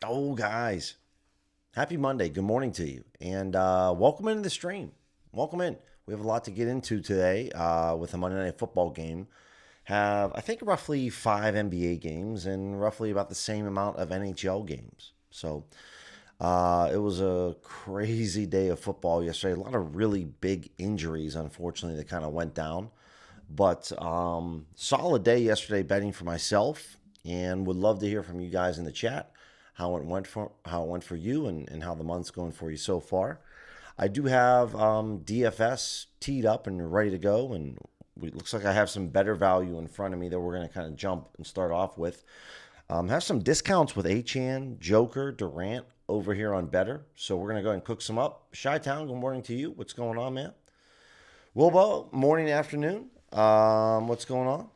Oh, guys, happy Monday. Good morning to you. And welcome into the stream. Welcome in. We have a lot to get into today with the Monday Night Football game. Have, I think, roughly 5 NBA games and roughly about the same amount of NHL games. So it was a crazy day of football yesterday. A lot of really big injuries, unfortunately, that kind of went down. But solid day yesterday betting for myself, and would love to hear from you guys in the chat how it went for you and how the month's going for you so far. I do have DFS teed up and ready to go, and it looks like I have some better value in front of me that we're going to kind of jump and start off with. Have some discounts with Achan, Joker, Durant over here on Better, so we're going to go ahead and cook some up. Chi-Town, good morning to you. What's going on, man? Wilbo, morning, afternoon. What's going on?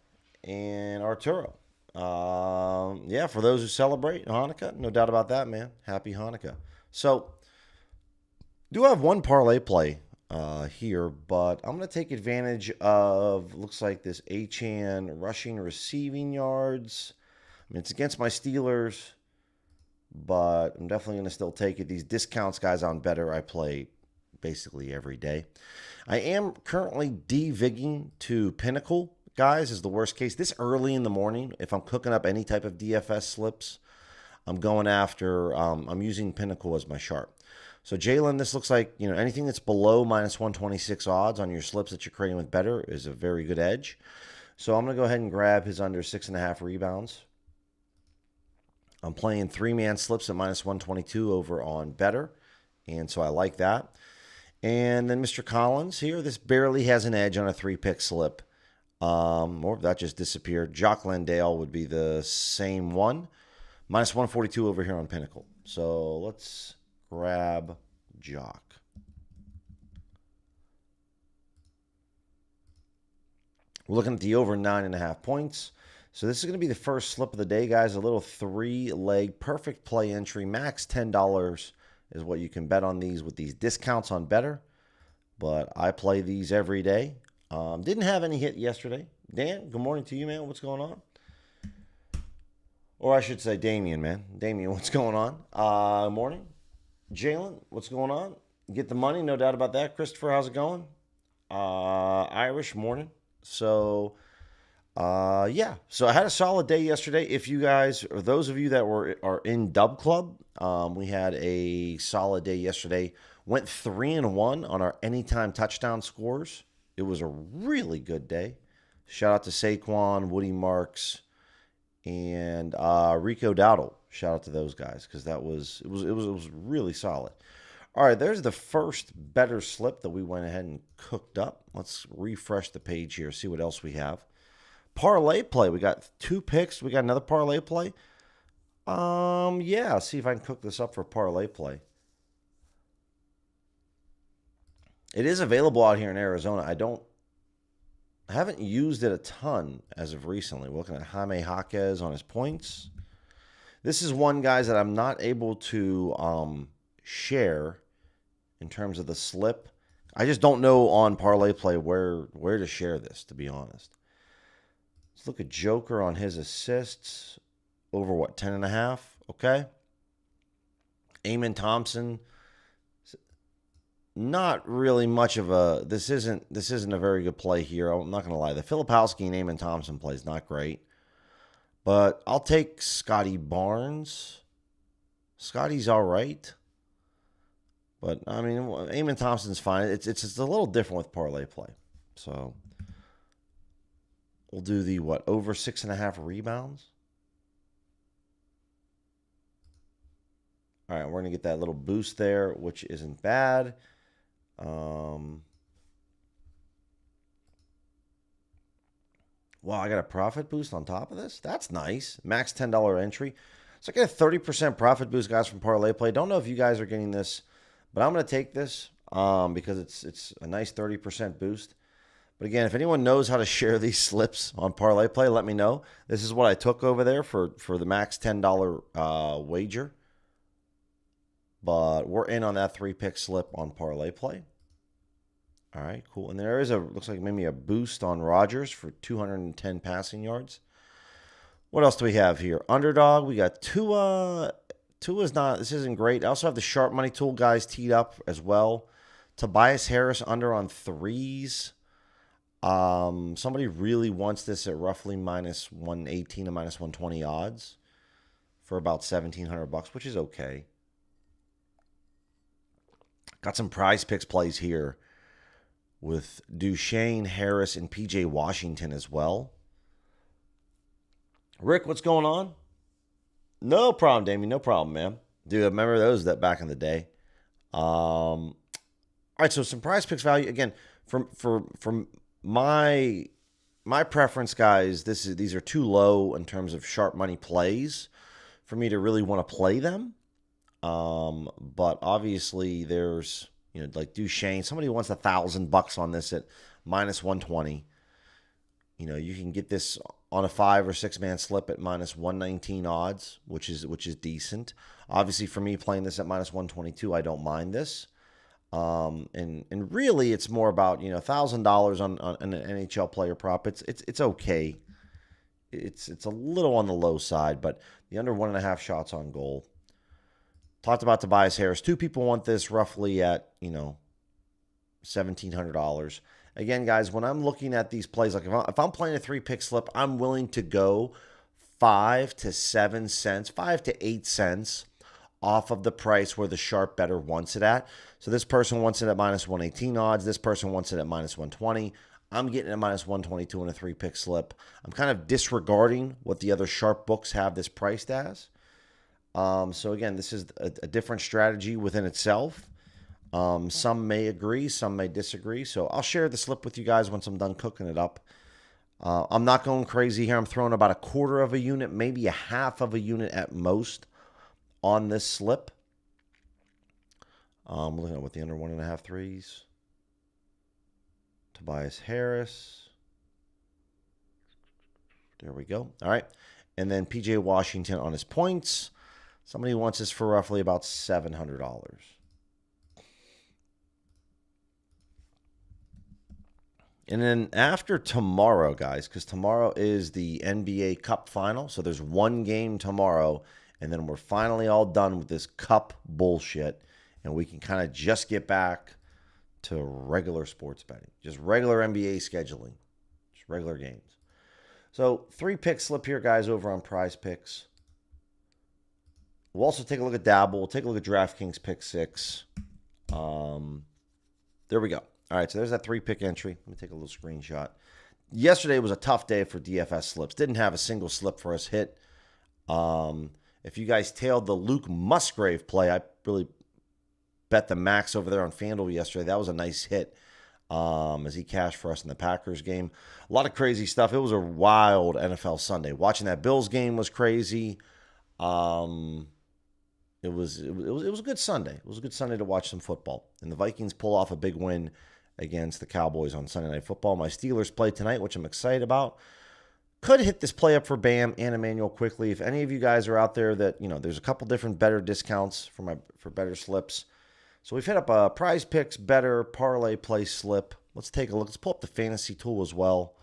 And Arturo. Yeah, for those who celebrate Hanukkah, no doubt about that, man. Happy Hanukkah. So, do have one parlay play here, but I'm going to take advantage of, looks like this Achan rushing receiving yards. I mean, it's against my Steelers, but I'm definitely going to still take it. These discounts, guys, on Better, I play basically every day. I am currently de-vigging to Pinnacle, guys, is the worst case. This early in the morning, if I'm cooking up any type of DFS slips, I'm going after, I'm using Pinnacle as my sharp. So Jalen, this looks like, anything that's below minus 126 odds on your slips that you're creating with Better is a very good edge. So I'm going to go ahead and grab his under 6.5 rebounds. I'm playing three-man slips at minus 122 over on Better, and so I like that. And then Mr. Collins here, this barely has an edge on a three-pick slip. Or that just disappeared. Jock Landale would be the same one. Minus 142 over here on Pinnacle. So let's grab Jock. We're looking at the over 9.5 points. So this is going to be the first slip of the day, guys. A little three-leg perfect play entry. Max $10 is what you can bet on these with these discounts on Better. But I play these every day. Didn't have any hit yesterday. Dan, good morning to you, man. What's going on? Or I should say Damien, man. Damien, what's going on? Morning. Jalen, what's going on? Get the money, no doubt about that. Christopher, how's it going? Irish, morning. So, yeah. So I had a solid day yesterday. If you guys, or those of you that are in Dub Club, we had a solid day yesterday. Went 3-1 on our anytime touchdown scores. It was a really good day. Shout out to Saquon, Woody Marks, and Rico Dowdle. Shout out to those guys because it was really solid. All right, there's the first better slip that we went ahead and cooked up. Let's refresh the page here, see what else we have. Parlay play. We got 2 picks. We got another parlay play. Yeah, see if I can cook this up for parlay play. It is available out here in Arizona. I haven't used it a ton as of recently. We're looking at Jaime Jaquez on his points. This is one, guys, that I'm not able to share in terms of the slip. I just don't know on parlay play where to share this, to be honest. Let's look at Joker on his assists. Over what, 10.5? Okay. Amen Thompson. Not really much of a. This isn't a very good play here. I'm not going to lie. The Filipowski and Amen Thompson play is not great. But I'll take Scotty Barnes. Scotty's all right. But, I mean, Amen Thompson's fine. It's a little different with parlay play. So, we'll do the, over 6.5 rebounds? All right, we're going to get that little boost there, which isn't bad. Wow, I got a profit boost on top of this? That's nice. Max $10 entry. So I get a 30% profit boost, guys, from parlay play. Don't know if you guys are getting this, but I'm going to take this because it's a nice 30% boost. But again, if anyone knows how to share these slips on parlay play, let me know. This is what I took over there for the max $10 wager. But we're in on that 3-pick slip on parlay play. All right, cool. And there is looks like maybe a boost on Rodgers for 210 passing yards. What else do we have here? Underdog, we got Tua Tua's not, this isn't great. I also have the sharp money tool guys teed up as well. Tobias Harris under on threes. Somebody really wants this at roughly minus 118 to minus 120 odds for about $1,700, which is okay. Got some prize picks plays here with Duchesne, Harris, and PJ Washington as well. Rick, what's going on? No problem, Damien. No problem, man. Dude, I remember those that back in the day. All right, so some prize picks value again from my preference, guys. These are too low in terms of sharp money plays for me to really want to play them. But obviously there's, like Duchesne, somebody wants $1,000 on this at minus 120. You can get this on a 5 or 6 man slip at minus 119 odds, which is decent. Obviously for me playing this at minus 122, I don't mind this. And really it's more about, $1,000 on an NHL player prop. It's okay. It's a little on the low side, but the under 1.5 shots on goal. Talked about Tobias Harris. 2 people want this roughly at, $1,700. Again, guys, when I'm looking at these plays, like if I'm playing a 3-pick slip, I'm willing to go 5 to 7 cents, 5 to 8 cents off of the price where the sharp bettor wants it at. So this person wants it at minus 118 odds. This person wants it at minus 120. I'm getting it at minus 122 in a 3-pick slip. I'm kind of disregarding what the other sharp books have this priced as. So again, this is a different strategy within itself. Some may agree, some may disagree. So I'll share the slip with you guys once I'm done cooking it up. I'm not going crazy here. I'm throwing about 1/4 of a unit, maybe 1/2 of a unit at most on this slip. Looking at what the under 1.5 threes. Tobias Harris. There we go. All right. And then PJ Washington on his points. Somebody wants this for roughly about $700. And then after tomorrow, guys, because tomorrow is the NBA Cup final. So there's one game tomorrow, and then we're finally all done with this Cup bullshit, and we can kind of just get back to regular sports betting, just regular NBA scheduling, just regular games. So 3-pick slip here, guys, over on PrizePicks. We'll also take a look at Dabble. We'll take a look at DraftKings Pick6. There we go. All right, so there's that 3-pick entry. Let me take a little screenshot. Yesterday was a tough day for DFS slips. Didn't have a single slip for us hit. If you guys tailed the Luke Musgrave play, I really bet the max over there on FanDuel yesterday. That was a nice hit as he cashed for us in the Packers game. A lot of crazy stuff. It was a wild NFL Sunday. Watching that Bills game was crazy. It was a good Sunday. It was a good Sunday to watch some football. And the Vikings pull off a big win against the Cowboys on Sunday Night Football. My Steelers play tonight, which I'm excited about. Could hit this play up for Bam and Emmanuel quickly. If any of you guys are out there that, there's a couple different better discounts for better slips. So we've hit up a PrizePicks better parlay play slip. Let's take a look. Let's pull up the fantasy tool as well.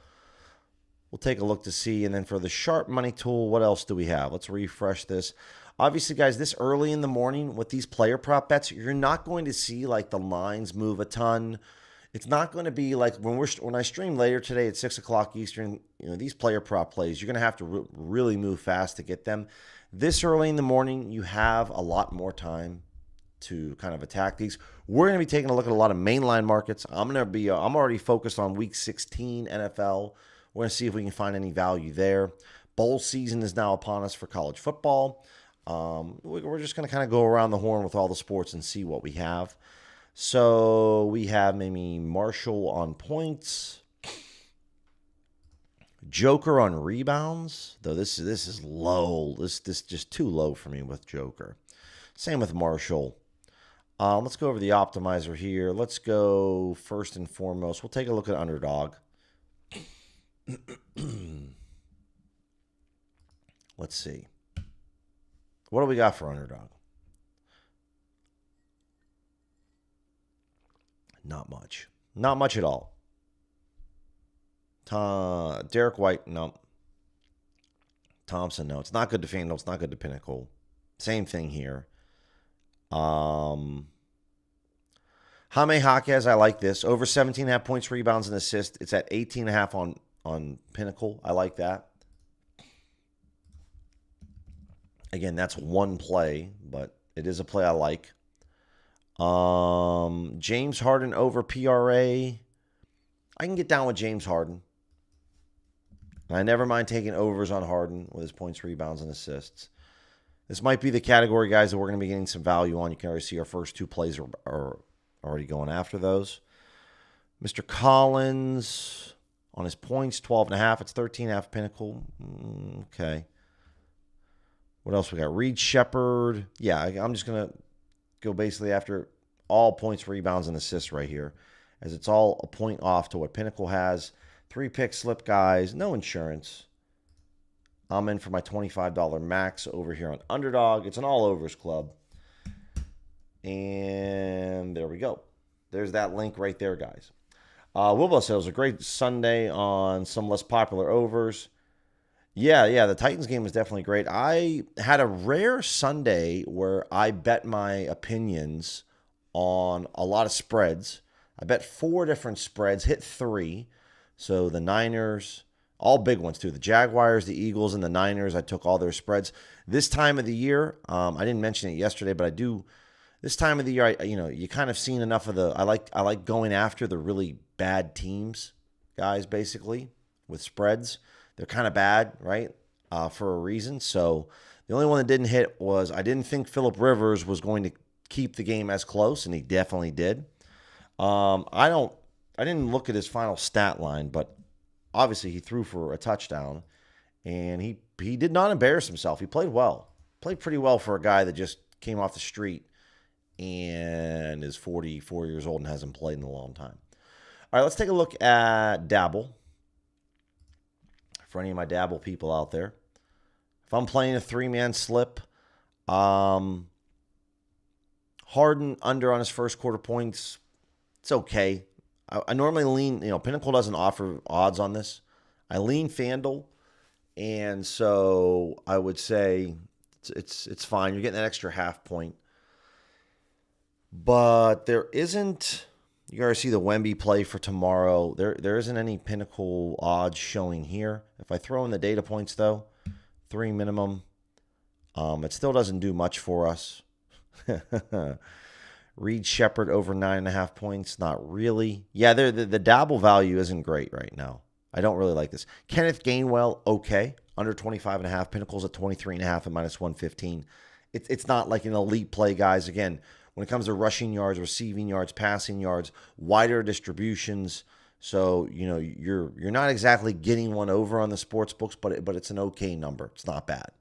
We'll take a look to see. And then for the sharp money tool, what else do we have? Let's refresh this. Obviously, guys, this early in the morning with these player prop bets, you're not going to see like the lines move a ton. It's not going to be like when I stream later today at 6 o'clock Eastern, these player prop plays, you're going to have to really move fast to get them. This early in the morning, you have a lot more time to kind of attack these. We're going to be taking a look at a lot of mainline markets. I'm already focused on week 16 NFL. We're going to see if we can find any value there. Bowl season is now upon us for college football. We're just going to kind of go around the horn with all the sports and see what we have. So we have maybe Marshall on points, Joker on rebounds, though this is low. This just too low for me with Joker. Same with Marshall. Let's go over the optimizer here. Let's go first and foremost. We'll take a look at underdog. Let's see. What do we got for underdog? Not much. Not much at all. Derek White, no. Thompson, no. It's not good to FanDuel. It's not good to Pinnacle. Same thing here. Jaime Jaquez, I like this. Over 17.5 points, rebounds, and assists. It's at 18.5 on Pinnacle. I like that. Again, that's one play, but it is a play I like. James Harden over PRA. I can get down with James Harden. I never mind taking overs on Harden with his points, rebounds, and assists. This might be the category, guys, that we're going to be getting some value on. You can already see our first two plays are already going after those. Mr. Collins on his points, 12.5. It's 13.5 Pinnacle. Okay. What else we got? Reed Shepherd. Yeah, I'm just going to go basically after all points, rebounds, and assists right here, as it's all a point off to what Pinnacle has. 3-pick slip, guys. No insurance. I'm in for my $25 max over here on Underdog. It's an all-overs club. And there we go. There's that link right there, guys. Wilbo says a great Sunday on some less popular overs. Yeah, the Titans game was definitely great. I had a rare Sunday where I bet my opinions on a lot of spreads. I bet 4 different spreads, hit 3. So the Niners, all big ones too. The Jaguars, the Eagles, and the Niners, I took all their spreads. This time of the year, I didn't mention it yesterday, but I do. This time of the year, you kind of seen enough of the. I like going after the really bad teams, guys. Basically, with spreads, they're kind of bad, right? For a reason. So the only one that didn't hit was I didn't think Phillip Rivers was going to keep the game as close, and he definitely did. I didn't look at his final stat line, but obviously he threw for a touchdown, and he did not embarrass himself. He played well. Played pretty well for a guy that just came off the street and is 44 years old and hasn't played in a long time. All right, let's take a look at Dabble. For any of my Dabble people out there. If I'm playing a 3-man slip, Harden under on his first quarter points, it's okay. I normally lean, Pinnacle doesn't offer odds on this. I lean FanDuel, and so I would say it's fine. You're getting that extra half point. But there isn't, you already see the Wemby play for tomorrow. There isn't any Pinnacle odds showing here. If I throw in the data points, though, 3 minimum, it still doesn't do much for us. Reed Shepherd over 9.5 points. Not really. Yeah, the dabble value isn't great right now. I don't really like this. Kenneth Gainwell, okay. Under 25.5. Pinnacle's at 23.5 at -115. It's not like an elite play, guys. Again, when it comes to rushing yards, receiving yards, passing yards, wider distributions. So, you're not exactly getting one over on the sports books, but it's an okay number. It's not bad.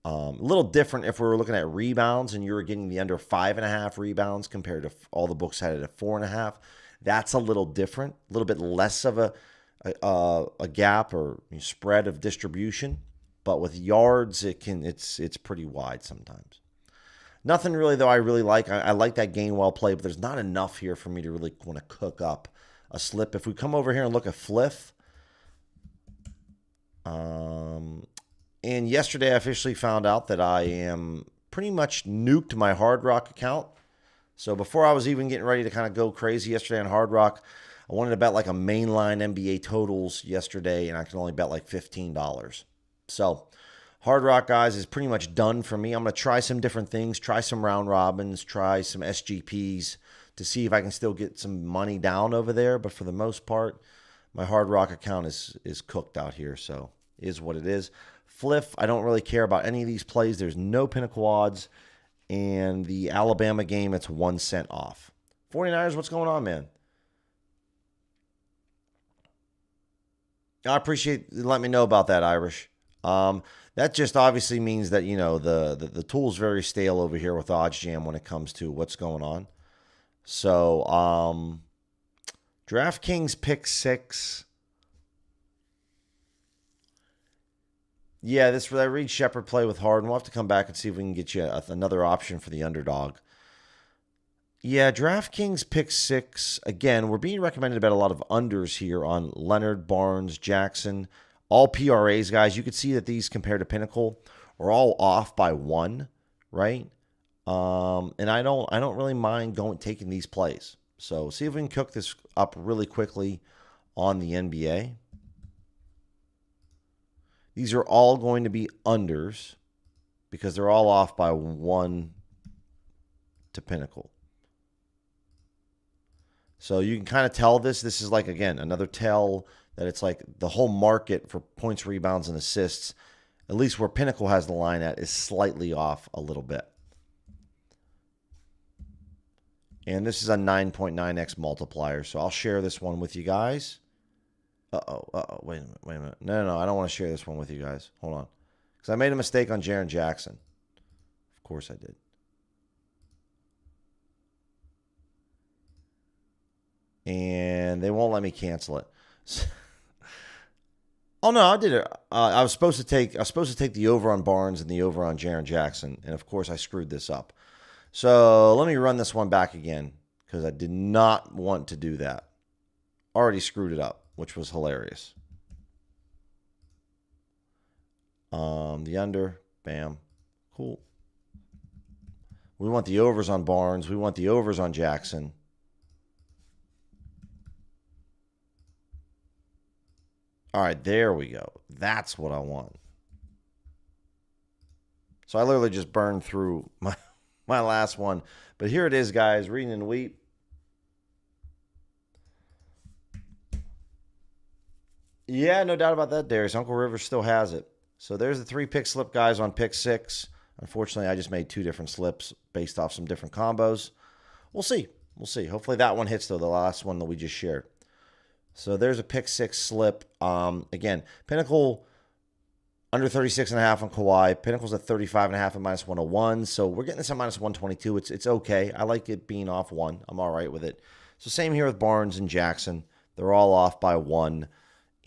A little different if we were looking at rebounds and you were getting the under 5.5 rebounds compared to all the books had it at 4.5. That's a little different, a little bit less of a gap or spread of distribution. But with yards, it's pretty wide sometimes. Nothing really though I really like. I like that Gainwell play, but there's not enough here for me to really want to cook up a slip. If we come over here and look at Fliff, and yesterday I officially found out that I am pretty much nuked my Hard Rock account. So before I was even getting ready to kind of go crazy yesterday on Hard Rock, I wanted to bet like a mainline NBA totals yesterday, and I could only bet like $15. So Hard Rock, guys, is pretty much done for me. I'm going to try some different things, try some round robins, try some SGPs to see if I can still get some money down over there. But for the most part, my Hard Rock account is cooked out here, so it is what it is. Fliff, I don't really care about any of these plays. There's no Pinnacle odds. And the Alabama game, it's 1 cent off. 49ers, what's going on, man? I appreciate you letting me know about that, Irish. That just obviously means that, the tool's very stale over here with OddsJam when it comes to what's going on. So, DraftKings Pick6. Yeah, that Reed Shepherd play with Harden. We'll have to come back and see if we can get you another option for the underdog. Yeah, DraftKings Pick6. Again, we're being recommended to bet a lot of unders here on Leonard, Barnes, Jackson. All PRAs, guys. You can see that these compared to Pinnacle are all off by 1. right? And I don't really mind taking these plays. So see if we can cook this up really quickly on the NBA. These are all going to be unders because they're all off by 1 to Pinnacle. So you can kind of tell this. This is like, again, another tell that it's like the whole market for points, rebounds, and assists, at least where Pinnacle has the line at, is slightly off a little bit. And this is a 9.9x multiplier. So I'll share this one with you guys. Wait a minute. No, I don't want to share this one with you guys. Hold on. Because I made a mistake on Jaren Jackson. Of course I did. And they won't let me cancel it. Oh no, I did it. I was supposed to take the over on Barnes and the over on Jaren Jackson, and of course I screwed this up. So let me run this one back again because I did not want to do that. Already screwed it up, which was hilarious. The under, bam, cool. We want the overs on Barnes. We want the overs on Jackson. All right, there we go. That's what I want. So I literally just burned through my last one. But here it is, guys. Reading and Wheat. Yeah, no doubt about that, Darius. Uncle Rivers still has it. So there's the 3 pick slip guys on pick 6. Unfortunately, I just made 2 different slips based off some different combos. We'll see. We'll see. Hopefully that one hits, though, the last one that we just shared. So there's a pick 6 slip. Again, Pinnacle under 36.5 on Kawhi. Pinnacle's at 35.5 at -101. So we're getting this at -122. It's okay. I like it being off 1. I'm all right with it. So same here with Barnes and Jackson. They're all off by 1.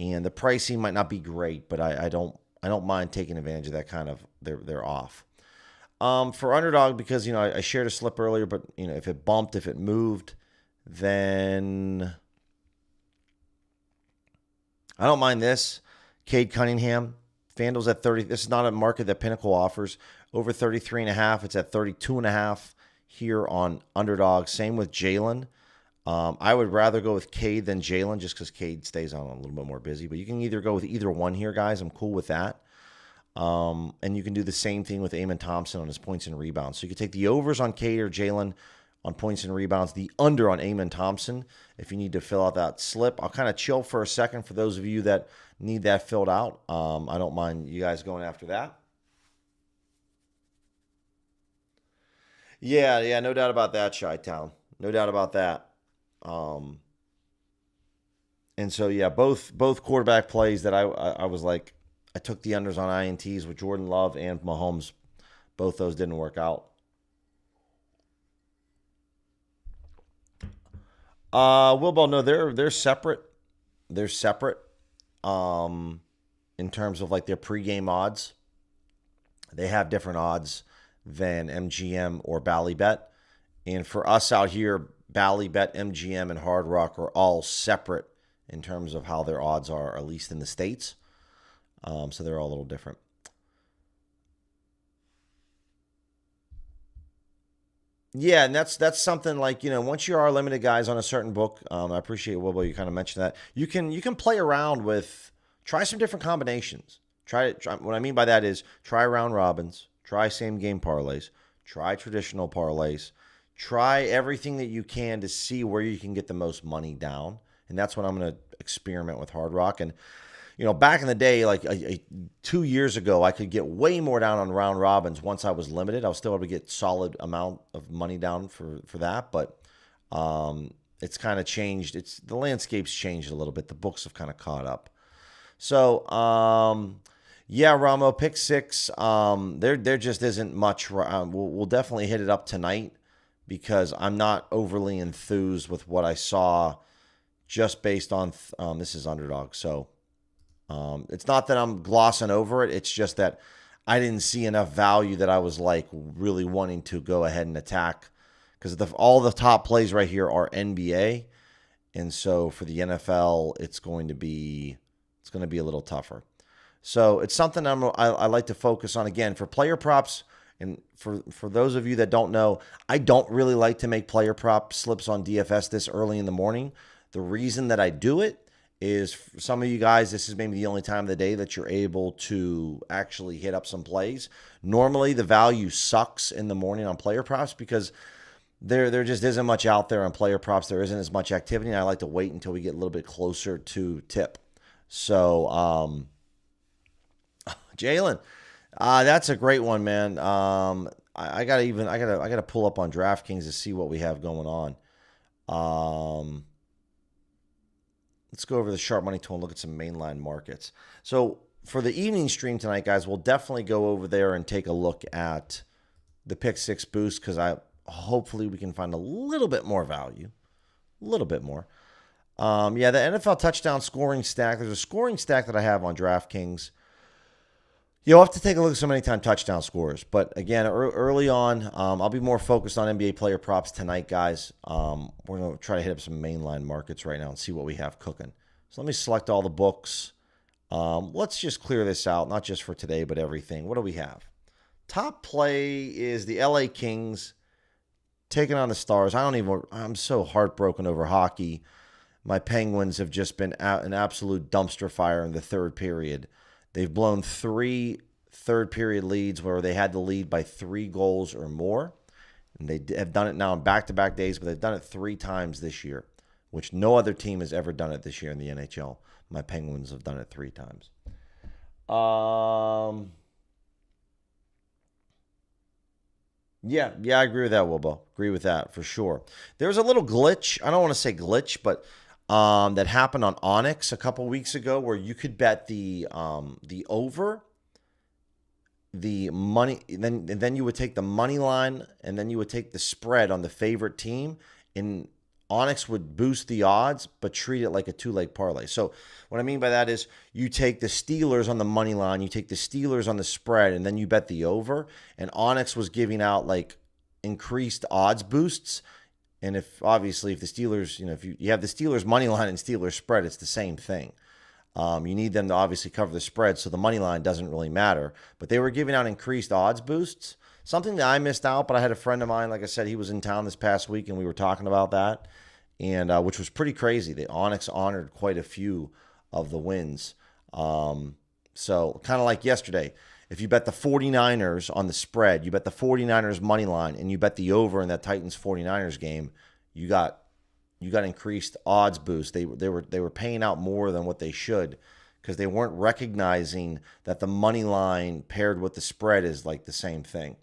And the pricing might not be great, but I don't mind taking advantage of that kind of they're off. For underdog, because I shared a slip earlier, but if it bumped, if it moved, then I don't mind this. Cade Cunningham, FanDuel's at 30. This is not a market that Pinnacle offers. Over 33.5. It's at 32.5 here on underdog. Same with Jalen. I would rather go with Cade than Jalen just because Cade stays on a little bit more busy. But you can either go with either one here, guys. I'm cool with that. And you can do the same thing with Amen Thompson on his points and rebounds. So you can take the overs on Cade or Jalen on points and rebounds, the under on Amen Thompson if you need to fill out that slip. I'll kind of chill for a second for those of you that need that filled out. I don't mind you guys going after that. Yeah, no doubt about that, Chi-Town. No doubt about that. And so, yeah, both quarterback plays that I was like, I took the unders on INTs with Jordan Love and Mahomes. Both those didn't work out. Wilbo, no, they're separate. They're separate. In terms of like their pregame odds, they have different odds than MGM or Ballybet. And for us out here, Ballybet, MGM, and Hard Rock are all separate in terms of how their odds are, at least in the States. So they're all a little different. Yeah, and that's something like, once you are limited guys on a certain book, I appreciate, Wilbo, you kind of mentioned that. You can play around with, try some different combinations. Try what I mean by that is try round robins, try same game parlays, try traditional parlays, try everything that you can to see where you can get the most money down. And that's what I'm going to experiment with Hard Rock. And back in the day, like 2 years ago, I could get way more down on round robins once I was limited. I was still able to get solid amount of money down for that, but it's kind of changed. The landscape's changed a little bit. The books have kind of caught up. So, yeah, Ramo, pick 6. There just isn't much. We'll definitely hit it up tonight because I'm not overly enthused with what I saw just based on this is underdog. So it's not that I'm glossing over it. It's just that I didn't see enough value that I was like really wanting to go ahead and attack because all the top plays right here are NBA. And so for the NFL, it's going to be a little tougher. So it's something I like to focus on. Again, for player props, And for those of you that don't know, I don't really like to make player prop slips on DFS this early in the morning. The reason that I do it is for some of you guys, this is maybe the only time of the day that you're able to actually hit up some plays. Normally, the value sucks in the morning on player props because there just isn't much out there on player props. There isn't as much activity, and I like to wait until we get a little bit closer to tip. So, Jalen, that's a great one, man. I gotta pull up on DraftKings to see what we have going on. Let's go over the sharp money tool and look at some mainline markets. So for the evening stream tonight, guys, we'll definitely go over there and take a look at the Pick6 boost because hopefully we can find a little bit more value, a little bit more. Yeah, the NFL touchdown scoring stack. There's a scoring stack that I have on DraftKings. You'll have to take a look at some anytime touchdown scores. But again, early on, I'll be more focused on NBA player props tonight, guys. We're going to try to hit up some mainline markets right now and see what we have cooking. So let me select all the books. Let's just clear this out, not just for today, but everything. What do we have? Top play is the LA Kings taking on the Stars. I'm so heartbroken over hockey. My Penguins have just been an absolute dumpster fire in the third period. They've blown 3 third-period leads where they had the lead by 3 goals or more. And they have done it now in back-to-back days, but they've done it 3 times this year, which no other team has ever done it this year in the NHL. My Penguins have done it 3 times. Yeah, I agree with that, Wilbo. Agree with that for sure. There's a little glitch. I don't want to say glitch, but that happened on Onyx a couple weeks ago where you could bet the over, the money, then you would take the money line, and then you would take the spread on the favorite team, and Onyx would boost the odds, but treat it like a 2-leg parlay. So what I mean by that is you take the Steelers on the money line, you take the Steelers on the spread, and then you bet the over, and Onyx was giving out like increased odds boosts. And if the Steelers, if you have the Steelers money line and Steelers spread, it's the same thing. You need them to obviously cover the spread, so the money line doesn't really matter. But they were giving out increased odds boosts, something that I missed out. But I had a friend of mine, like I said, he was in town this past week, and we were talking about that, and which was pretty crazy. The Onyx honored quite a few of the wins. So kind of like yesterday. If you bet the 49ers on the spread, you bet the 49ers money line, and you bet the over in that Titans 49ers game, you got increased odds boost. They were paying out more than what they should because they weren't recognizing that the money line paired with the spread is like the same thing.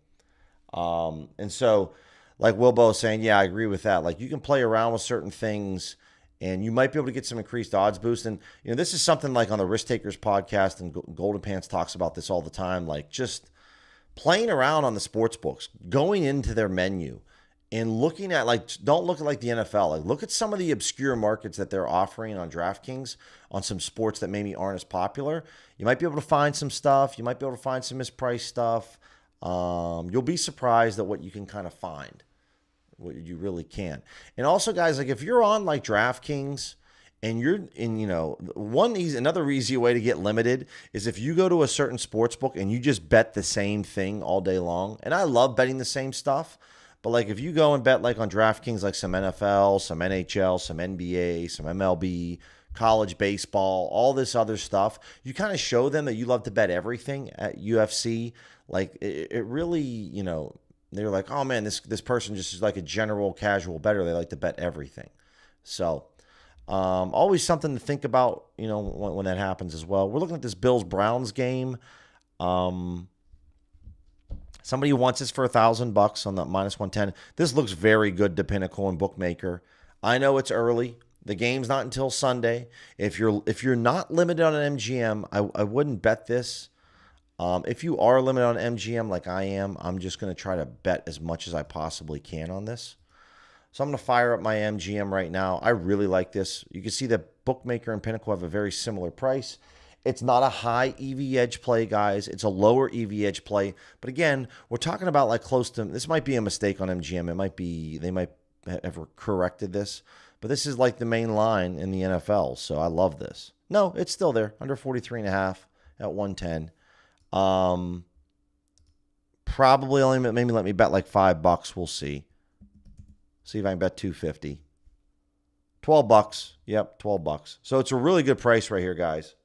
And so, like Wilbo was saying, yeah, I agree with that. Like you can play around with certain things, and you might be able to get some increased odds boost. And, this is something like on the Risk Takers podcast, and Golden Pants talks about this all the time, like just playing around on the sports books, going into their menu and looking at, like, don't look at like the NFL. Like, look at some of the obscure markets that they're offering on DraftKings on some sports that maybe aren't as popular. You might be able to find some stuff. You might be able to find some mispriced stuff. You'll be surprised at what you can kind of find. What you really can. And also, guys, like if you're on like DraftKings and you're in, another easy way to get limited is if you go to a certain sports book and you just bet the same thing all day long. And I love betting the same stuff, but like if you go and bet like on DraftKings, like some NFL, some NHL, some NBA, some MLB, college baseball, all this other stuff, you kind of show them that you love to bet everything at UFC. Like it really, they're like, oh man, this person just is like a general casual bettor. They like to bet everything. So always something to think about, when that happens as well. We're looking at this Bills-Browns game. Somebody wants this for $1,000 on the -110. This looks very good to Pinnacle and Bookmaker. I know it's early. The game's not until Sunday. If you're not limited on an MGM, I wouldn't bet this. If you are limited on MGM like I am, I'm just going to try to bet as much as I possibly can on this. So I'm going to fire up my MGM right now. I really like this. You can see that Bookmaker and Pinnacle have a very similar price. It's not a high EV edge play, guys. It's a lower EV edge play. But again, we're talking about like close to, this might be a mistake on MGM. They might have corrected this. But this is like the main line in the NFL. So I love this. No, it's still there. Under 43.5 at 110. probably only maybe let me bet like $5. We'll see. See if I can bet 250. $12. Yep, $12. So it's a really good price right here, guys.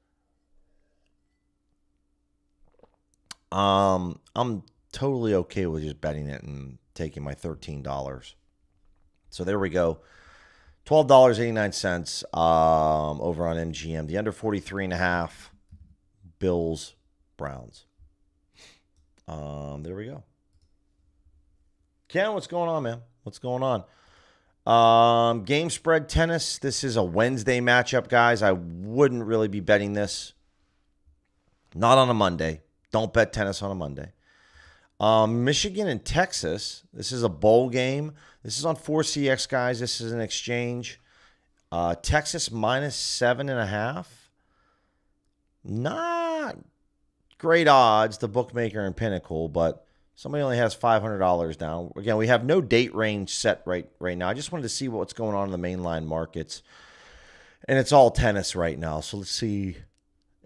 I'm totally okay with just betting it and taking my $13. So there we go. $12.89 over on MGM. The under 43.5. Bills, Browns. There we go. Ken, what's going on, man? What's going on? Game spread tennis. This is a Wednesday matchup, guys. I wouldn't really be betting this. Not on a Monday. Don't bet tennis on a Monday. Michigan and Texas. This is a bowl game. This is on 4CX, guys. This is an exchange. Texas minus 7.5. Not great odds, the bookmaker and Pinnacle, but somebody only has $500 down. Again, we have no date range set right now. I just wanted to see what's going on in the mainline markets. And it's all tennis right now. So let's see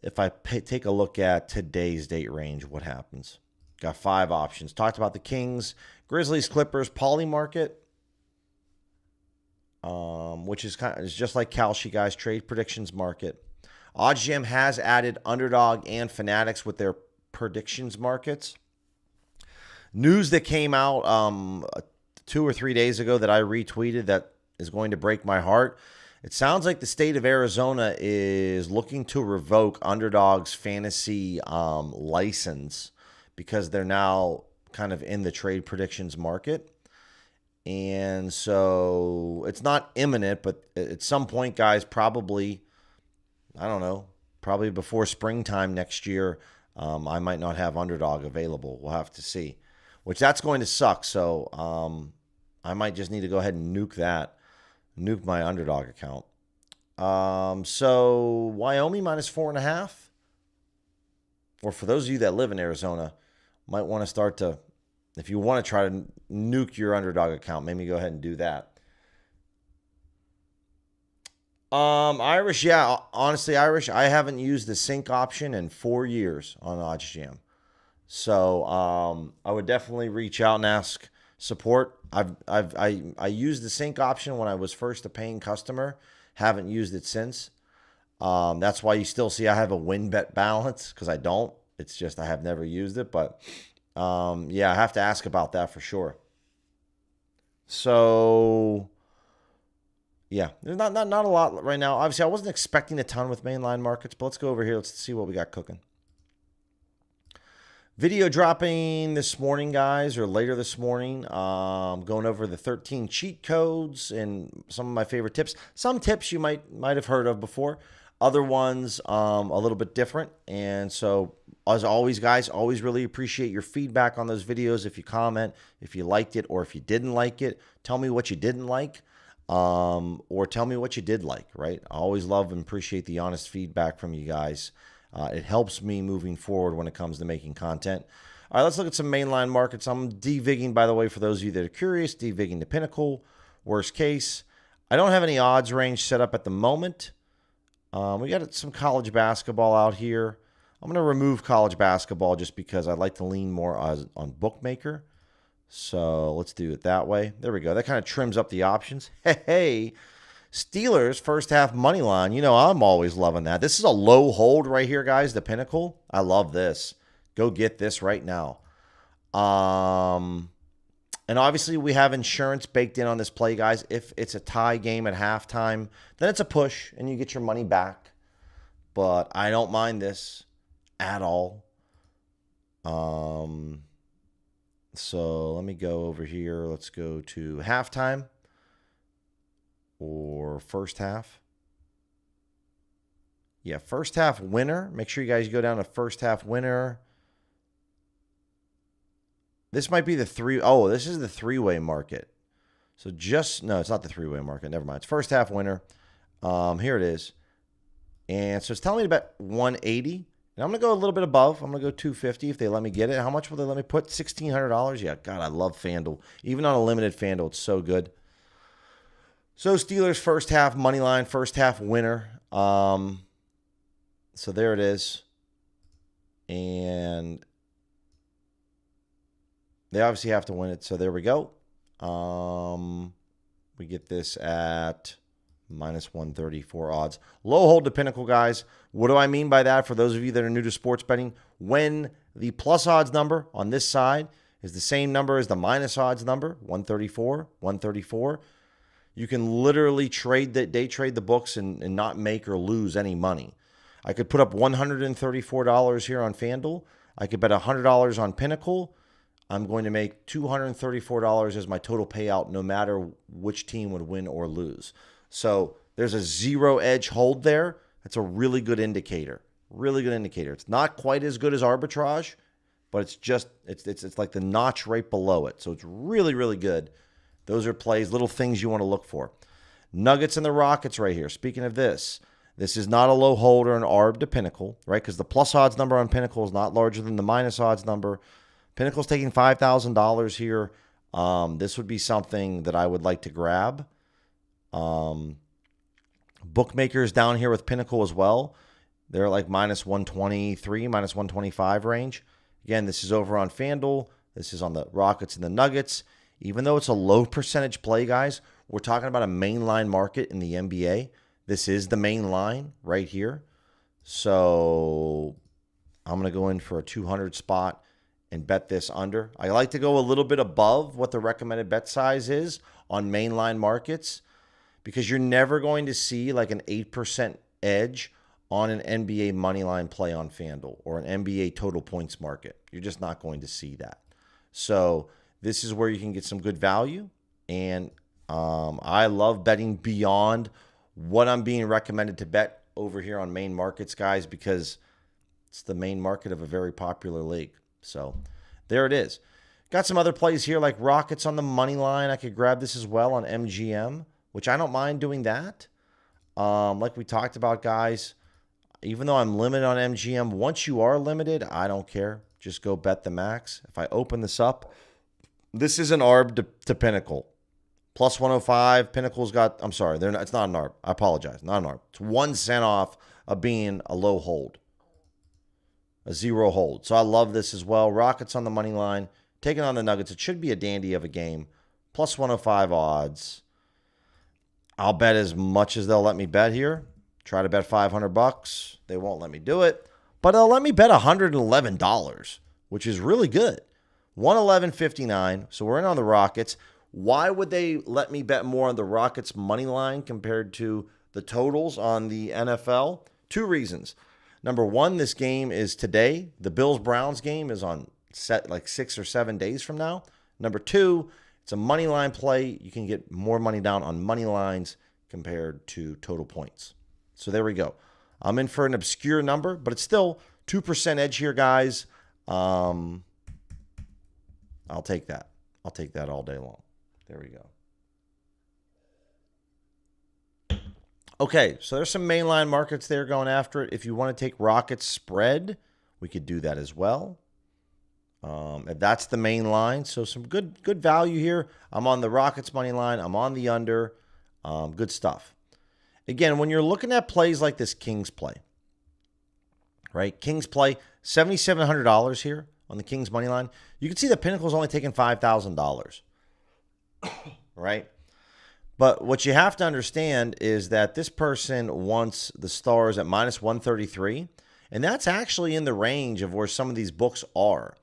if I take a look at today's date range, what happens. Got 5 options. Talked about the Kings, Grizzlies, Clippers, Poly market, which is just like Kalshi, guys, trade predictions market. OddsJam has added Underdog and Fanatics with their predictions markets. News that came out 2 or 3 days ago that I retweeted that is going to break my heart. It sounds like the state of Arizona is looking to revoke Underdog's fantasy license because they're now kind of in the trade predictions market. And so it's not imminent, but at some point, guys, probably, I don't know, probably before springtime next year, I might not have Underdog available. We'll have to see, which that's going to suck. So I might just need to go ahead and nuke my Underdog account. So Wyoming minus 4.5. Or for those of you that live in Arizona, might want to start to, if you want to try to nuke your Underdog account, maybe go ahead and do that. Irish, yeah, honestly, Irish, I haven't used the sync option in 4 years on OddsJam. So I would definitely reach out and ask support. I used the sync option when I was first a paying customer. Haven't used it since. That's why you still see I have a win bet balance, because I don't. It's just I have never used it. But yeah, I have to ask about that for sure. So yeah, there's not a lot right now. Obviously, I wasn't expecting a ton with mainline markets, but let's go over here. Let's see what we got cooking. Video dropping this morning, guys, or later this morning. Going over the 13 cheat codes and some of my favorite tips. Some tips you might have heard of before. Other ones a little bit different. And so, as always, guys, always really appreciate your feedback on those videos. If you comment, if you liked it, or if you didn't like it, tell me what you didn't like. Or tell me what you did like, right? I always love and appreciate the honest feedback from you guys. It helps me moving forward when it comes to making content. All right, let's look at some mainline markets. I'm devigging, by the way, for those of you that are curious, devigging the Pinnacle. Worst case, I don't have any odds range set up at the moment. We got some college basketball out here. I'm going to remove college basketball just because I'd like to lean more on bookmaker. So let's do it that way. There we go. That kind of trims up the options. Hey, Steelers first half money line. You know, I'm always loving that. This is a low hold right here, guys. The Pinnacle. I love this. Go get this right now. And obviously we have insurance baked in on this play, guys. If it's a tie game at halftime, then it's a push and you get your money back. But I don't mind this at all. So let me go over here. Let's go to halftime or first half. Yeah, first half winner. Make sure you guys go down to first half winner. This might be the this is the three-way market. So no, it's not the three-way market. Never mind. It's first half winner. Here it is. And so it's telling me to bet 180. And I'm going to go a little bit above. I'm going to go 250 if they let me get it. How much will they let me put? $1,600? Yeah, God, I love FanDuel. Even on a limited FanDuel, it's so good. So Steelers first half money line, first half winner. So there it is. And They obviously have to win it. So there we go. We get this at minus 134 odds. Low hold to Pinnacle, guys. What do I mean by that for those of you that are new to sports betting? When the plus odds number on this side is the same number as the minus odds number, 134, you can literally day trade the books and not make or lose any money. I could put up $134 here on FanDuel. I could bet $100 on Pinnacle. I'm going to make $234 as my total payout no matter which team would win or lose. So there's a zero edge hold there. That's a really good indicator. Really good indicator. It's not quite as good as arbitrage, but it's like the notch right below it. So it's really, really good. Those are plays, little things you want to look for. Nuggets and the Rockets right here. Speaking of this is not a low hold or an arb to Pinnacle, right? Because the plus odds number on Pinnacle is not larger than the minus odds number. Pinnacle's taking $5,000 here. This would be something that I would like to grab. Bookmakers down here with Pinnacle as well. They're like minus 123, minus 125 range. Again, this is over on FanDuel. This is on the Rockets and the Nuggets. Even though it's a low percentage play, guys, we're talking about a mainline market in the NBA. This is the main line right here. So I'm going to go in for a 200 spot and bet this under. I like to go a little bit above what the recommended bet size is on mainline markets because you're never going to see like an 8% edge on an NBA moneyline play on FanDuel or an NBA total points market. You're just not going to see that. So this is where you can get some good value. And I love betting beyond what I'm being recommended to bet over here on main markets, guys, because it's the main market of a very popular league. So there it is. Got some other plays here like Rockets on the money line. I could grab this as well on MGM, which I don't mind doing that. Like we talked about, guys, even though I'm limited on MGM, once you are limited, I don't care. Just go bet the max. If I open this up, this is an ARB to Pinnacle. Plus 105. Pinnacle's got, I'm sorry, it's not an ARB. I apologize. Not an ARB. It's 1 cent off of being a low hold. A zero hold. So I love this as well. Rockets on the money line. Taking on the Nuggets. It should be a dandy of a game. Plus 105 odds. I'll bet as much as they'll let me bet here. Try to bet $500. They won't let me do it. But they'll let me bet $111, which is really good. 111.59. So we're in on the Rockets. Why would they let me bet more on the Rockets money line compared to the totals on the NFL? 2 reasons. Number 1, this game is today. The Bills-Browns game is on set like 6 or 7 days from now. Number 2, it's a money line play. You can get more money down on money lines compared to total points. So there we go. I'm in for an obscure number, but it's still 2% edge here, guys. I'll take that. I'll take that all day long. There we go. Okay, so there's some mainline markets there going after it. If you want to take Rockets spread, we could do that as well. If that's the main line, so some good value here. I'm on the Rockets money line. I'm on the under. Good stuff. Again, when you're looking at plays like this Kings play, right? Kings play $7,700 here on the Kings money line. You can see the Pinnacle's only taking $5,000, right? But what you have to understand is that this person wants the Stars at minus 133, and that's actually in the range of where some of these books are.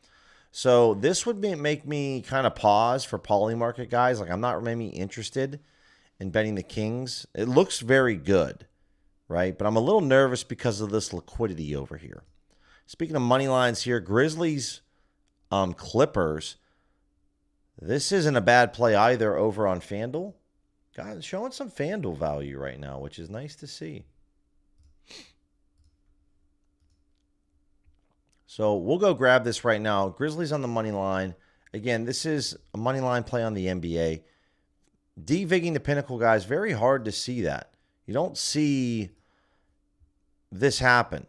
So this would make me kind of pause for poly market guys. Like I'm not maybe interested in betting the Kings. It looks very good, right? But I'm a little nervous because of this liquidity over here. Speaking of money lines here, Grizzlies, Clippers. This isn't a bad play either over on FanDuel. Guys, showing some FanDuel value right now, which is nice to see. So we'll go grab this right now. Grizzlies on the money line. Again, this is a money line play on the NBA. D-vigging the Pinnacle, guys, very hard to see that. You don't see this happen.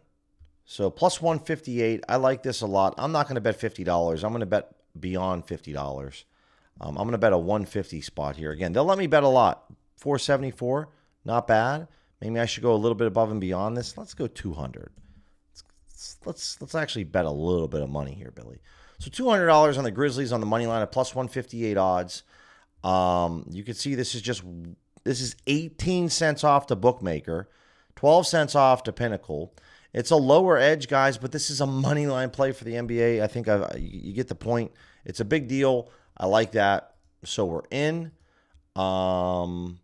So plus 158. I like this a lot. I'm not going to bet $50. I'm going to bet beyond $50. I'm going to bet a 150 spot here. Again, they'll let me bet a lot. 474, not bad. Maybe I should go a little bit above and beyond this. Let's go 200. Let's actually bet a little bit of money here, Billy. So $200 on the Grizzlies on the money line at plus 158 odds. You can see this is 18 cents off the bookmaker, 12 cents off to Pinnacle. It's a lower edge, guys, but this is a money line play for the NBA. I think you get the point. It's a big deal. I like that. So we're in. And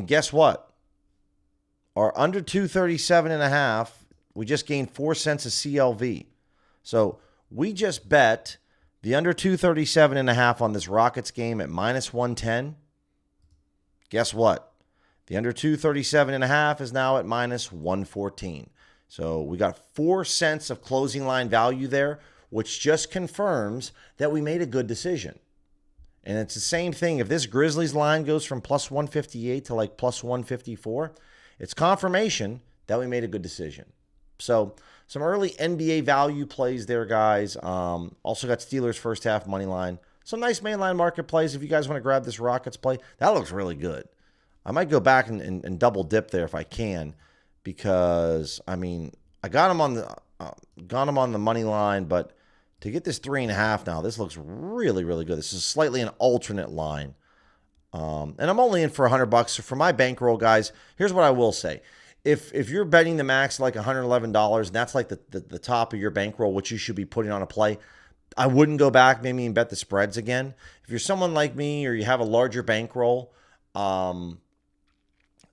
guess what? Our under 237.5, we just gained 4 cents of CLV. So we just bet the under 237.5 on this Rockets game at minus 110. Guess what? The under 237.5 is now at minus 114. So we got 4 cents of closing line value there, which just confirms that we made a good decision. And it's the same thing. If this Grizzlies line goes from plus 158 to like plus 154, it's confirmation that we made a good decision. So some early NBA value plays there, guys. Also got Steelers first half money line. Some nice mainline market plays. If you guys want to grab this Rockets play, that looks really good. I might go back and double dip there if I can, because I mean I got them on the money line, but to get this 3.5 now, this looks really, really good. This is slightly an alternate line, and I'm only in for $100. So for my bankroll, guys, here's what I will say: if you're betting the max like $111, and that's like the top of your bankroll, which you should be putting on a play, I wouldn't go back maybe and bet the spreads again. If you're someone like me or you have a larger bankroll,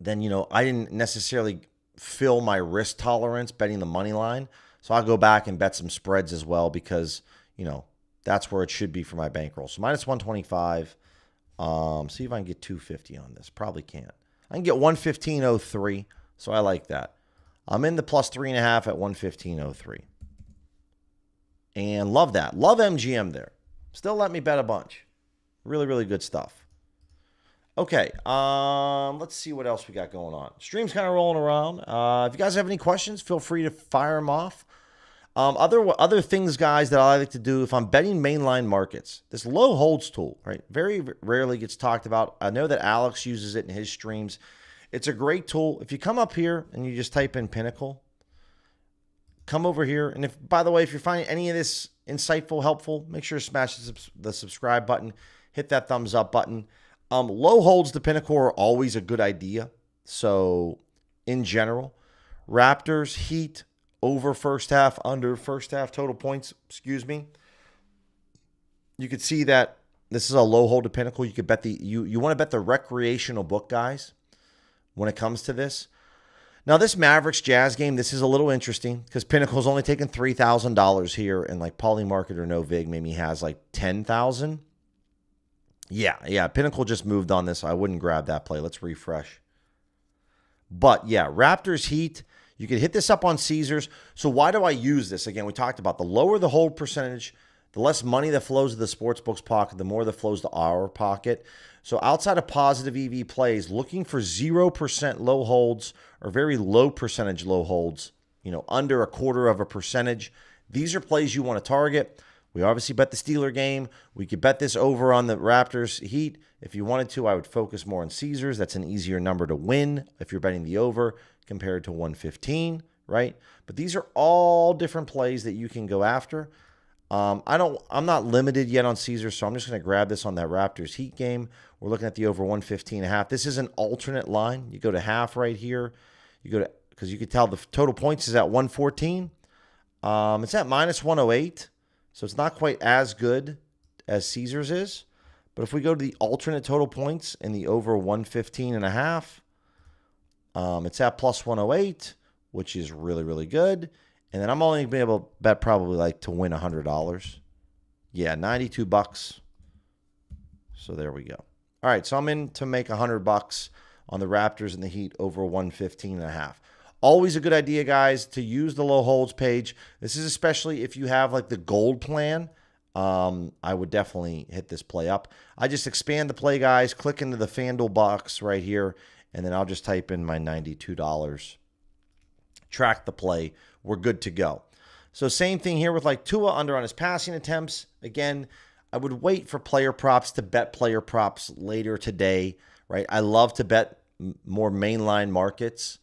then, I didn't necessarily fill my risk tolerance betting the money line. So I'll go back and bet some spreads as well because, that's where it should be for my bankroll. So minus 125. See if I can get 250 on this. Probably can't. I can get 115.03. So I like that. I'm in the plus 3.5 at 115.03. And love that. Love MGM there. Still let me bet a bunch. Really, really good stuff. Okay, let's see what else we got going on. Stream's kind of rolling around. If you guys have any questions, feel free to fire them off. Other things, guys, that I like to do if I'm betting mainline markets, this low holds tool, right, very rarely gets talked about. I know that Alex uses it in his streams. It's a great tool. If you come up here and you just type in Pinnacle, come over here. And by the way, if you're finding any of this insightful, helpful, make sure to smash the subscribe button, hit that thumbs up button. Low holds to Pinnacle are always a good idea. So, in general, Raptors, Heat, over first half, under first half total points, You could see that this is a low hold to Pinnacle. You could bet you want to bet the recreational book, guys, when it comes to this. Now, this Mavericks Jazz game, this is a little interesting because Pinnacle's only taken $3,000 here, and like Polymarket or No Vig maybe has like $10,000. Yeah, Pinnacle just moved on this. I wouldn't grab that play. Let's refresh. But yeah, Raptors Heat, you could hit this up on Caesars. So why do I use this? Again, we talked about the lower the hold percentage, the less money that flows to the sportsbook's pocket, the more that flows to our pocket. So outside of positive EV plays, looking for 0% low holds or very low percentage low holds, under 0.25%. These are plays you want to target. We obviously bet the Steeler game. We could bet this over on the Raptors Heat. If you wanted to, I would focus more on Caesars. That's an easier number to win if you're betting the over compared to 115, right? But these are all different plays that you can go after. I'm not limited yet on Caesars, so I'm just going to grab this on that Raptors Heat game. We're looking at the over 115.5. This is an alternate line. You go to half right here. Because you could tell the total points is at 114. It's at minus 108. So it's not quite as good as Caesars is. But if we go to the alternate total points in the over 115.5, it's at plus 108, which is really, really good. And then I'm only going to be able to bet probably like to win $100. Yeah, $92. So there we go. All right, so I'm in to make $100 on the Raptors and the Heat over 115.5. Always a good idea, guys, to use the low holds page. This is especially if you have like the gold plan. I would definitely hit this play up. I just expand the play, guys. Click into the FanDuel box right here, and then I'll just type in my $92. Track the play. We're good to go. So same thing here with like Tua under on his passing attempts. Again, I would wait for player props to bet player props later today, right? I love to bet more mainline markets.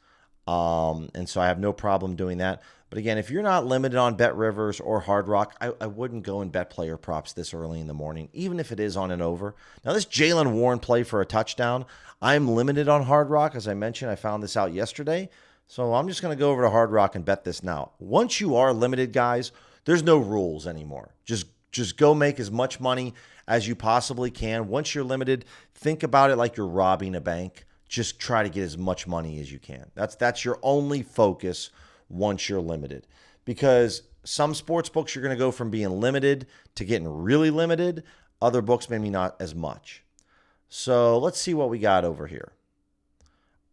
And so I have no problem doing that. But again, if you're not limited on Bet Rivers or Hard Rock, I wouldn't go and bet player props this early in the morning, even if it is on an over. Now, this Jaylen Warren play for a touchdown, I'm limited on Hard Rock. As I mentioned, I found this out yesterday. So I'm just going to go over to Hard Rock and bet this now. Once you are limited, guys, there's no rules anymore. Just go make as much money as you possibly can. Once you're limited, think about it like you're robbing a bank. Just try to get as much money as you can. That's your only focus once you're limited. Because some sports books, you're going to go from being limited to getting really limited. Other books, maybe not as much. So let's see what we got over here.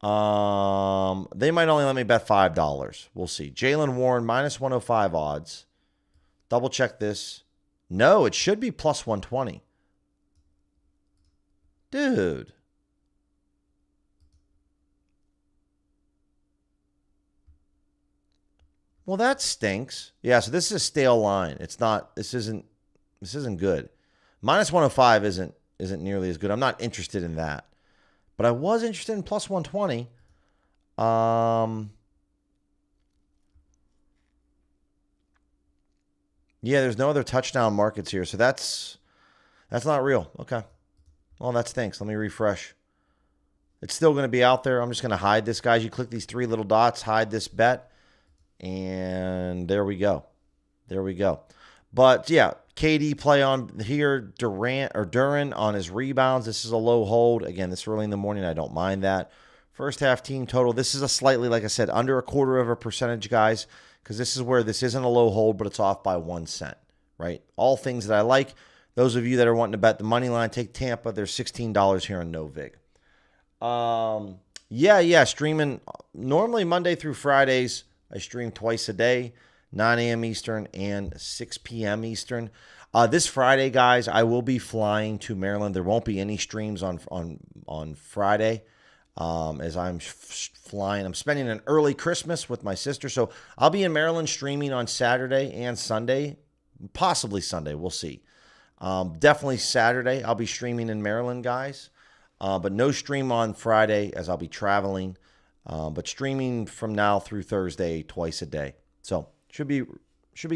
They might only let me bet $5. We'll see. Jaylen Warren, minus 105 odds. Double check this. No, it should be plus 120. Dude. Well, that stinks. Yeah, so this is a stale line. It's not, this isn't good. Minus 105 isn't nearly as good. I'm not interested in that. But I was interested in plus 120. Yeah, there's no other touchdown markets here, so that's not real. Okay. Well, that stinks. Let me refresh. It's still going to be out there. I'm just going to hide this, guys. You click these three little dots, hide this bet, and there we go. There we go. But, yeah, KD play on here, Duran on his rebounds. This is a low hold. Again, this early in the morning, I don't mind that. First half team total. This is a slightly, like I said, under 0.25%, guys, because this is where this isn't a low hold, but it's off by 1 cent, right? All things that I like. Those of you that are wanting to bet the money line, take Tampa. There's $16 here on No Vig. Yeah, streaming. Normally Monday through Fridays, I stream twice a day, 9 a.m. Eastern and 6 p.m. Eastern. This Friday, guys, I will be flying to Maryland. There won't be any streams on Friday as I'm flying. I'm spending an early Christmas with my sister, so I'll be in Maryland streaming on Saturday and Sunday, possibly Sunday. We'll see. Definitely Saturday. I'll be streaming in Maryland, guys, but no stream on Friday as I'll be traveling, but streaming from now through Thursday twice a day. So should be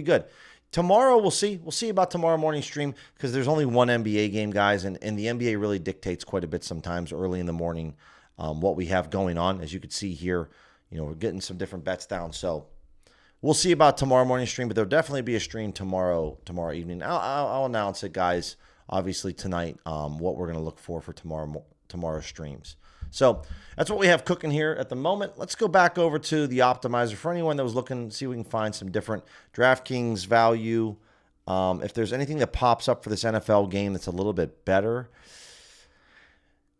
good. Tomorrow, we'll see. We'll see about tomorrow morning stream because there's only one NBA game, guys, and the NBA really dictates quite a bit sometimes early in the morning what we have going on. As you can see here, we're getting some different bets down. So we'll see about tomorrow morning stream, but there'll definitely be a stream tomorrow evening. I'll announce it, guys, obviously tonight, what we're going to look for tomorrow's streams. So that's what we have cooking here at the moment. Let's go back over to the optimizer for anyone that was looking, see if we can find some different DraftKings value. If there's anything that pops up for this NFL game that's a little bit better.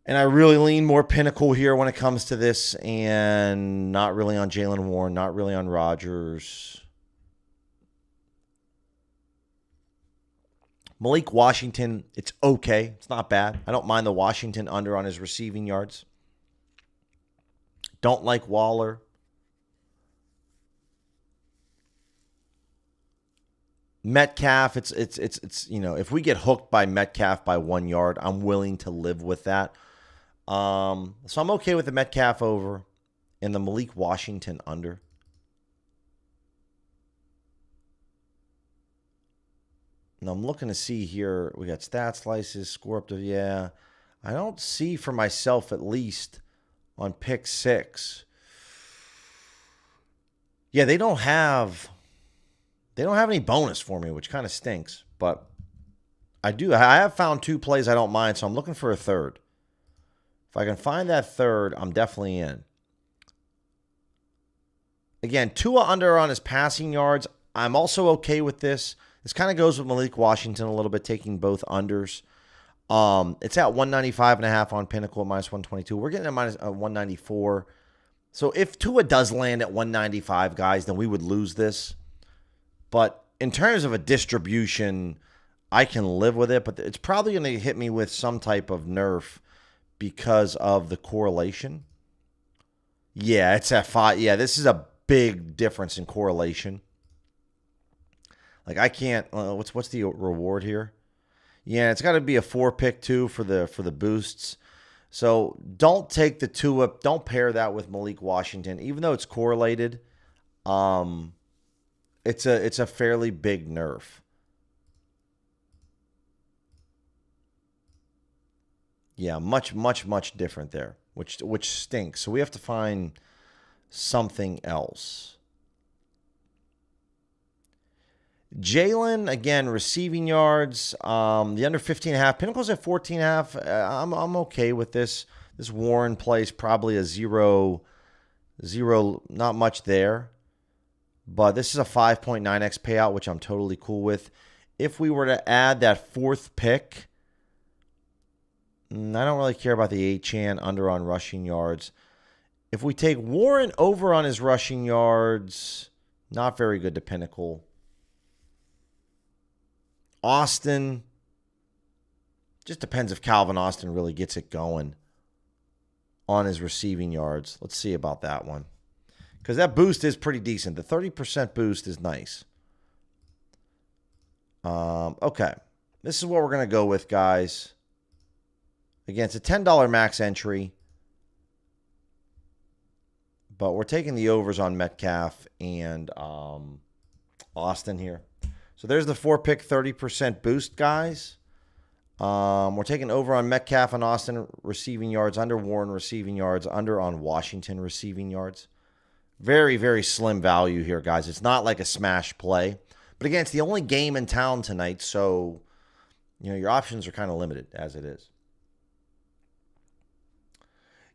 And I really lean more Pinnacle here when it comes to this, and not really on Jaylen Warren, not really on Rodgers. Malik Washington, it's okay. It's not bad. I don't mind the Washington under on his receiving yards. Don't like Waller. Metcalf, it's if we get hooked by Metcalf by 1 yard, I'm willing to live with that. So I'm okay with the Metcalf over and the Malik Washington under. And I'm looking to see here. We got stat slices, score up to, yeah. I don't see for myself, at least, on Pick6. Yeah, they don't have any bonus for me, which kind of stinks. But I have found 2 plays I don't mind, so I'm looking for a third. If I can find that third, I'm definitely in. Again, Tua under on his passing yards. I'm also okay with this. This kind of goes with Malik Washington a little bit, taking both unders. It's at 195.5 on Pinnacle at minus 122. We're getting at minus 194. So if Tua does land at 195, guys, then we would lose this. But in terms of a distribution, I can live with it. But it's probably going to hit me with some type of nerf because of the correlation. Yeah, it's at 5. Yeah, this is a big difference in correlation. Like I can't. What's the reward here? Yeah, it's got to be a 4-pick too for the boosts. So don't take the tulip. Don't pair that with Malik Washington, even though it's correlated. It's a fairly big nerf. Yeah, much different there, which stinks. So we have to find something else. Jalen, again, receiving yards, the under 15.5. Pinnacle's at 14.5. I'm okay with this. This Warren plays probably a 0, not much there. But this is a 5.9x payout, which I'm totally cool with. If we were to add that fourth pick, I don't really care about the Achane under on rushing yards. If we take Warren over on his rushing yards, not very good to Pinnacle. Austin, just depends if Calvin Austin really gets it going on his receiving yards. Let's see about that one. Because that boost is pretty decent. The 30% boost is nice. Okay. This is what we're going to go with, guys. Again, it's a $10 max entry. But we're taking the overs on Metcalf and Austin here. So there's the 4-pick 30% boost, guys. We're taking over on Metcalf and Austin receiving yards, under Warren receiving yards, under on Washington receiving yards. Very, very slim value here, guys. It's not like a smash play. But again, it's the only game in town tonight, so your options are kind of limited as it is.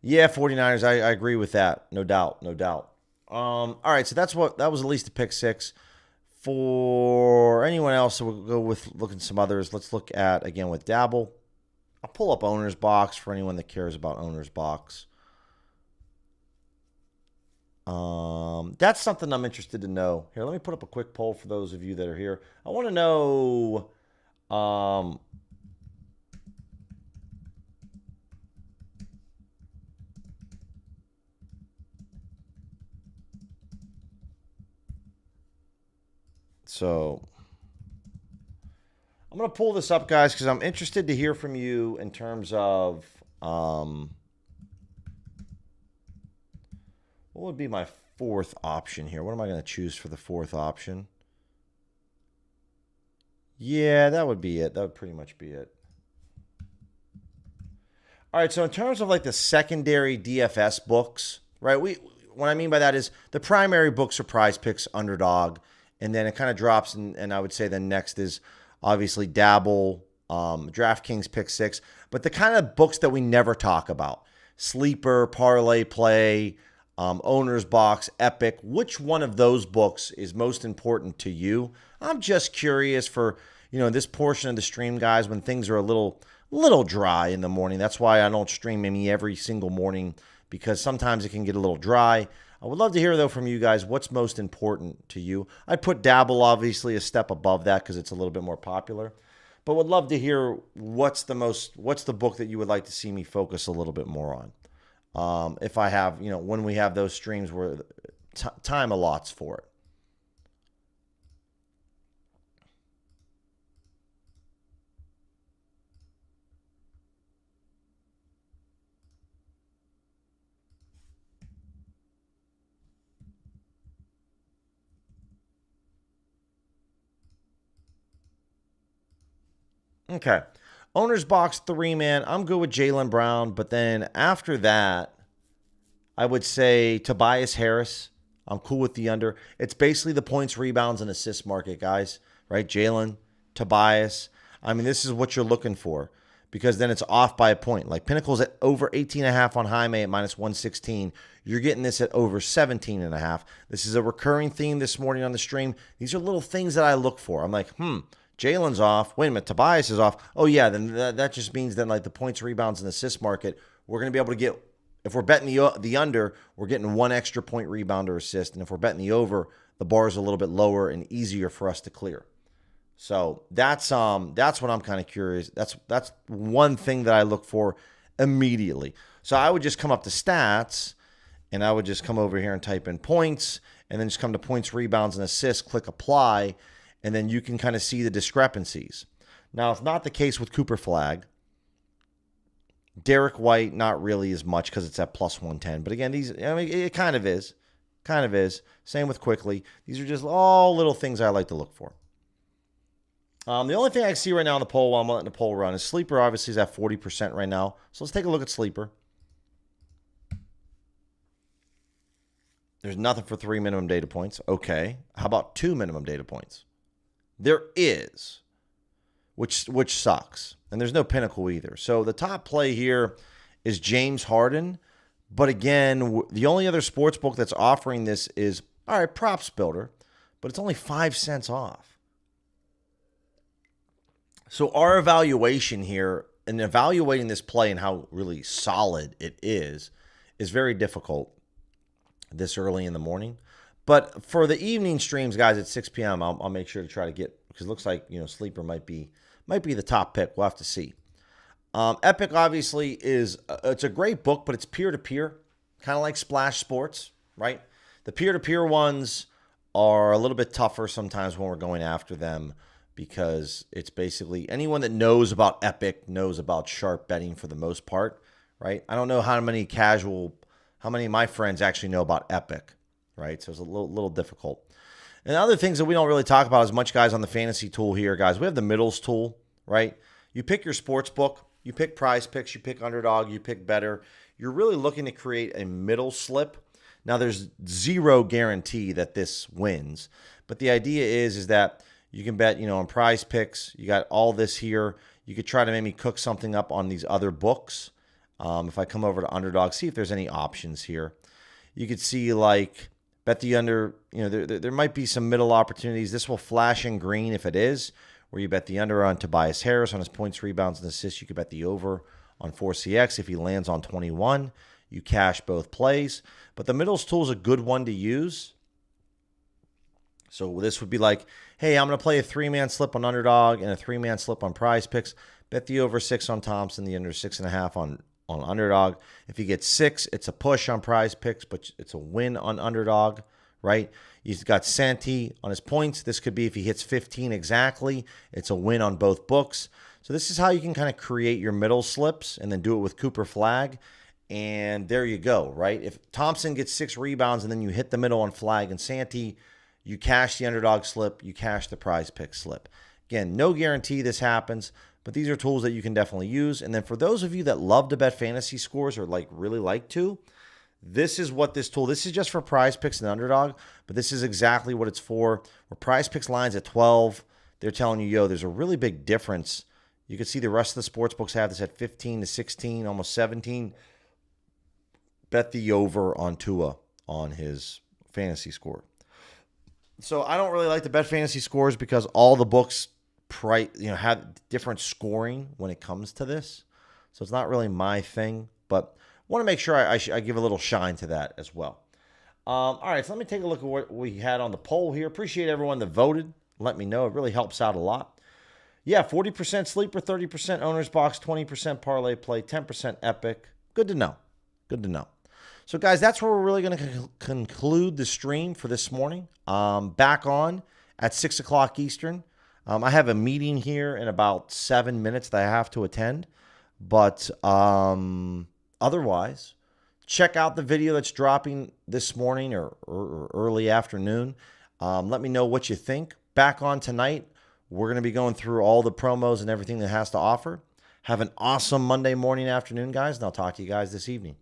Yeah, 49ers, I agree with that. No doubt. All right, so that was at least a pick six. For anyone else, so we'll go with looking at some others. Let's look at, again, with Dabble. I'll pull up Owner's Box for anyone that cares about Owner's Box. That's something I'm interested to know. Here, let me put up a quick poll for those of you that are here. I want to know... So I'm going to pull this up, guys, because I'm interested to hear from you in terms of what would be my fourth option here. What am I going to choose for the fourth option? Yeah, that would be it. That would pretty much be it. All right, so in terms of like the secondary DFS books, right? What I mean by that is the primary books are PrizePicks, Underdog. And then it kind of drops, and I would say the next is obviously Dabble, DraftKings Pick6. But the kind of books that we never talk about, Sleeper, Parlay Play, Owner's Box, Epic, which one of those books is most important to you? I'm just curious for, this portion of the stream, guys, when things are a little dry in the morning. That's why I don't stream maybe every single morning, because sometimes it can get a little dry. I would love to hear, though, from you guys, what's most important to you. I'd put Dabble, obviously, a step above that because it's a little bit more popular. But would love to hear what's the book that you would like to see me focus a little bit more on. If I have, when we have those streams where time allots for it. Okay. Owner's Box 3, man. I'm good with Jaylen Brown. But then after that, I would say Tobias Harris. I'm cool with the under. It's basically the points, rebounds, and assist market, guys. Right? Jalen, Tobias. I mean, this is what you're looking for. Because then it's off by a point. Like Pinnacle's at over 18.5 on Jaime at minus 116. You're getting this at over 17.5. This is a recurring theme this morning on the stream. These are little things that I look for. I'm like, Jalen's off. Wait a minute, Tobias is off. Oh, yeah, then that just means that like the points, rebounds, and assist market, we're going to be able to get, if we're betting the under, we're getting one extra point, rebound, or assist. And if we're betting the over, the bar is a little bit lower and easier for us to clear. So that's what I'm kind of curious. That's one thing that I look for immediately. So I would just come up to stats, and I would just come over here and type in points, and then just come to points, rebounds, and assists, click apply, and then you can kind of see the discrepancies. Now, it's not the case with Cooper Flag. Derek White, not really as much because it's at plus 110. But again, it kind of is. Kind of is. Same with Quickly. These are just all little things I like to look for. The only thing I see right now in the poll while I'm letting the poll run is Sleeper obviously is at 40% right now. So let's take a look at Sleeper. There's nothing for 3 minimum data points. Okay. How about 2 minimum data points? There is, which sucks. And there's no Pinnacle either. So the top play here is James Harden. But again, the only other sports book that's offering this is, all right, Props Builder, but it's only 5 cents off. So our evaluation here, and evaluating this play and how really solid it is very difficult this early in the morning. But for the evening streams, guys, at 6 p.m., I'll make sure to try to get, because it looks like, Sleeper might be the top pick. We'll have to see. Epic obviously is, it's a great book, but it's peer-to-peer, kind of like Splash Sports, right? The peer-to-peer ones are a little bit tougher sometimes when we're going after them, because it's basically anyone that knows about Epic knows about sharp betting for the most part, right? I don't know how many of my friends actually know about Epic, right? So it's a little difficult. And other things that we don't really talk about as much, guys, on the fantasy tool here, guys, we have the middles tool, right? You pick your sports book, you pick PrizePicks, you pick Underdog, you pick Better. You're really looking to create a middle slip. Now, there's zero guarantee that this wins, but the idea is that you can bet, on PrizePicks. You got all this here. You could try to maybe cook something up on these other books. If I come over to Underdog, see if there's any options here. You could see like bet the under. There might be some middle opportunities. This will flash in green if it is, where you bet the under on Tobias Harris on his points, rebounds, and assists. You could bet the over on 4CX. If he lands on 21, you cash both plays. But the middles tool is a good one to use. So this would be like, hey, I'm going to play a 3-man slip on Underdog and a 3-man slip on PrizePicks. Bet the over 6 on Thompson, the under 6.5 on Underdog. If you get 6, it's a push on PrizePicks, but it's a win on Underdog, right? You've got Santi on his points. This could be if he hits 15 exactly, it's a win on both books. So this is how you can kind of create your middle slips and then do it with Cooper Flag. And there you go, right? If Thompson gets 6 rebounds and then you hit the middle on Flag and Santi, you cash the Underdog slip, you cash the PrizePicks slip. Again, no guarantee this happens, but these are tools that you can definitely use. And then for those of you that love to bet fantasy scores or really like to, this is what this tool, this is just for PrizePicks and Underdog, but this is exactly what it's for. Where PrizePicks lines at 12, they're telling you, there's a really big difference. You can see the rest of the sports books have this at 15 to 16, almost 17. Bet the over on Tua on his fantasy score. So I don't really like to bet fantasy scores because all the books have different scoring when it comes to this. So it's not really my thing, but I want to make sure I give a little shine to that as well. All right, so let me take a look at what we had on the poll here. Appreciate everyone that voted. Let me know. It really helps out a lot. Yeah, 40% Sleeper, 30% Owner's Box, 20% Parlay Play, 10% Epic. Good to know. Good to know. So, guys, that's where we're really going to conclude the stream for this morning. Back on at 6 o'clock Eastern. I have a meeting here in about 7 minutes that I have to attend. But otherwise, check out the video that's dropping this morning or early afternoon. Let me know what you think. Back on tonight, we're going to be going through all the promos and everything that has to offer. Have an awesome Monday morning, afternoon, guys, and I'll talk to you guys this evening.